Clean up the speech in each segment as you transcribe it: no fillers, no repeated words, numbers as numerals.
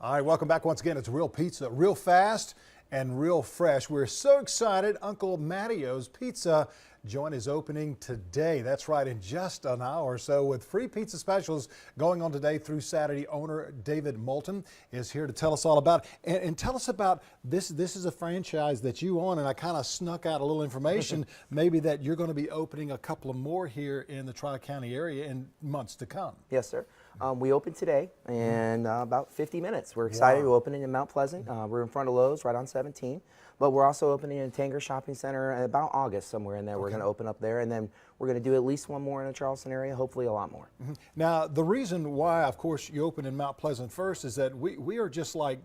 All right, welcome back once again. It's Real Pizza, real fast and real fresh. We're so excited. Uncle Maddios Pizza joint is opening today. That's right, in just an hour or so, with free pizza specials going on today through Saturday. Owner David Moulton is here to tell us all about it. And tell us about this. This is a franchise that you own, and I kind of snuck out a little information, maybe that you're going to be opening a couple of more here in the Tri-County area in months to come. Yes, sir. We opened today in about 50 minutes. We're excited. We're opening in Mount Pleasant. We're in front of Lowe's right on 17. But we're also opening in Tanger Shopping Center in about August, somewhere in there. We're going to open up there, and then we're going to do at least one more in the Charleston area, hopefully a lot more. Now, the reason why, of course, you open in Mount Pleasant first is that we are just like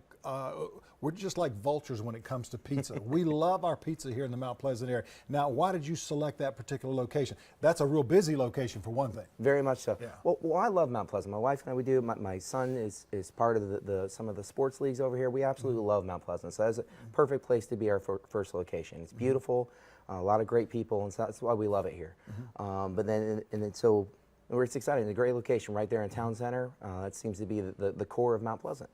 we're just like vultures when it comes to pizza. We love our pizza here in the Mount Pleasant area. Now, why did you select that particular location? That's a real busy location for one thing. Very much so. Yeah. Well, I love Mount Pleasant. My wife and I, we do. My son is part of some of the sports leagues over here. We absolutely love Mount Pleasant. So that's a perfect place to be our first location. It's beautiful, a lot of great people, and so that's why we love it here. But then, so we're excited. It's a great location right there in Town Center. It seems to be the core of Mount Pleasant.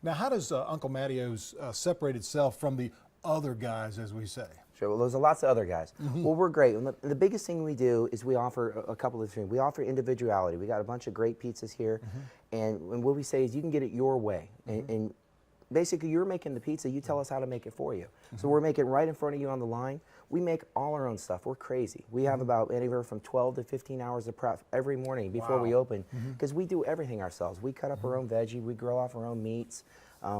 Now, how does Uncle Maddios separate itself from the other guys, as we say? Sure. Well, there's lots of other guys. Well, we're great. And the biggest thing we do is we offer a couple of things. We offer individuality. We got a bunch of great pizzas here, and what we say is you can get it your way. And basically, you're making the pizza. You tell us how to make it for you. So we're making it right in front of you on the line. We make all our own stuff. We're crazy. We have about anywhere from 12 to 15 hours of prep every morning before we open, because we do everything ourselves. We cut up our own veggie. We grill off our own meats.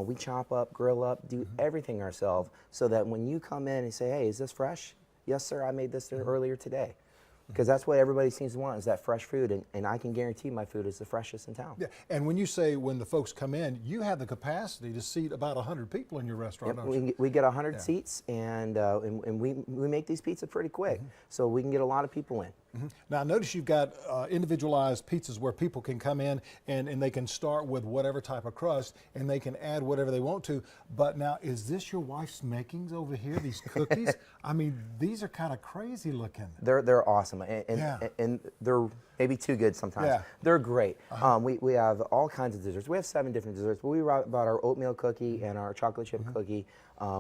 We chop up, grill up, do everything ourselves, so that when you come in and say, hey, is this fresh? Yes, sir, I made this earlier today. Because that's what everybody seems to want, is that fresh food, and I can guarantee my food is the freshest in town. Yeah, and when you say when the folks come in, you have the capacity to seat about 100 people in your restaurant, don't you? We get 100 seats, and we make these pizzas pretty quick, so we can get a lot of people in. Now, notice you've got individualized pizzas where people can come in and they can start with whatever type of crust, and they can add whatever they want to. But now, is this your wife's makings over here, these cookies? I mean, these are kind of crazy looking. They're awesome, and they're maybe too good sometimes. Yeah. They're great. We have all kinds of desserts. We have 7 different desserts, but we write about our oatmeal cookie and our chocolate chip cookie.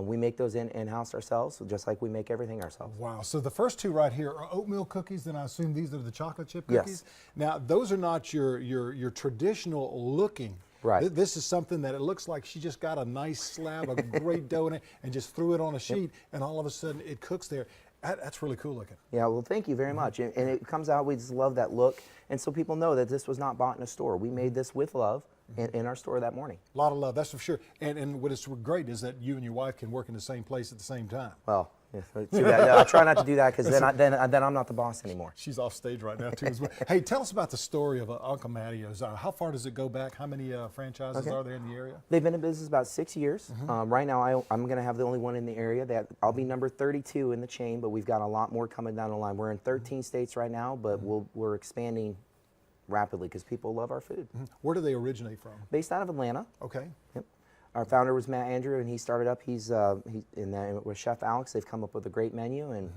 We make those in-house ourselves, just like we make everything ourselves. Wow, so the first two right here are oatmeal cookies, then I assume these are the chocolate chip cookies? Yes. Now, those are not your traditional looking. Right. This is something that it looks like she just got a nice slab of great dough in it and just threw it on a sheet, and all of a sudden it cooks there. That's really cool looking. Yeah, well, thank you very much. And it comes out, we just love that look. And so people know that this was not bought in a store. We made this with love in our store that morning. A lot of love, that's for sure. And what is great is that you and your wife can work in the same place at the same time. Well, too bad. No, I try not to do that, because then I'm not the boss anymore. She's off stage right now too as well. Hey, tell us about the story of Uncle Maddios. How far does it go back? How many franchises are there in the area? They've been in business about 6 years. Right now, I'm going to have the only one in the area. I'll be number 32 in the chain, but we've got a lot more coming down the line. We're in 13 states right now, but we're expanding rapidly because people love our food. Where do they originate from? Based out of Atlanta. Okay. Yep. Our founder was Matt Andrew, and he started up. With Chef Alex, they've come up with a great menu, and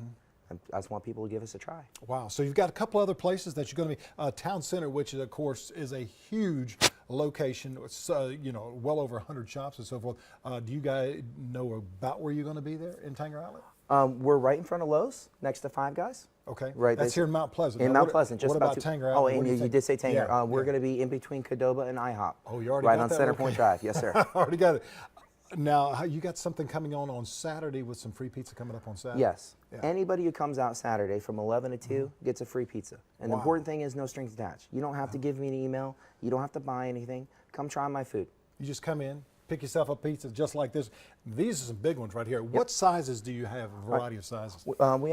I just want people to give us a try. Wow, so you've got a couple other places that you're going to be, Town Center, which of course is a huge location. It's, well over 100 shops and so forth. Do you guys know about where you're going to be there in Tanger Outlet? We're right in front of Lowe's, next to Five Guys. Okay, right. That's here in Mount Pleasant. In Mount Pleasant, just what about Tanger Outlet? Oh, and you did say Tanger. Yeah, we're going to be in between Qdoba and IHOP. Oh, you already right got on that? Center Point Drive. Yes, sir. Already got it. Now, you got something coming on Saturday with some free pizza coming up on Saturday? Yes. Yeah. Anybody who comes out Saturday from 11 to 2 gets a free pizza. And the important thing is no strings attached. You don't have to give me an email. You don't have to buy anything. Come try my food. You just come in, pick yourself a pizza just like this. These are some big ones right here. What sizes do you have? A variety of sizes. We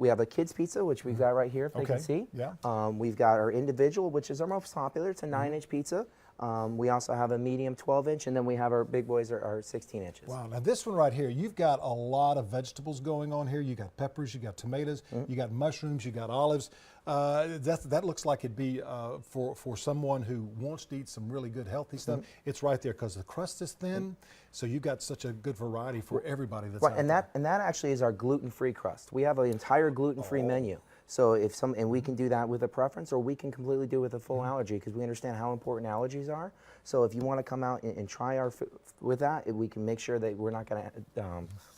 have a kids pizza, which we've got right here, if they can see. Yeah. We've got our individual, which is our most popular. It's a 9-inch pizza. We also have a medium 12-inch, and then we have our big boys are 16 inches. Wow, now this one right here, you've got a lot of vegetables going on here. You got peppers, you got tomatoes, you got mushrooms, you got olives. That looks like it'd be for someone who wants to eat some really good healthy stuff. It's right there because the crust is thin, so you've got such a good variety for everybody that's out there. And that actually is our gluten-free crust. We have an entire gluten-free menu. So and we can do that with a preference, or we can completely do it with a full allergy, because we understand how important allergies are. So if you want to come out and try our food with that, we can make sure that we're not going to,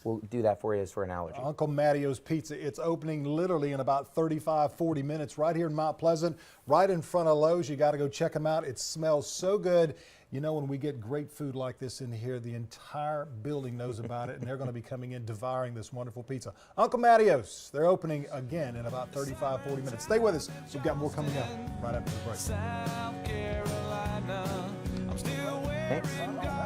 we'll do that for you as for an allergy. Uncle Maddios Pizza, it's opening literally in about 35, 40 minutes right here in Mount Pleasant, right in front of Lowe's. You got to go check them out. It smells so good. You know, when we get great food like this in here, the entire building knows about it, and they're going to be coming in devouring this wonderful pizza. Uncle Maddios, they're opening again in about 35, 40 minutes. Stay with us. We've got more coming up right after the break. Thanks.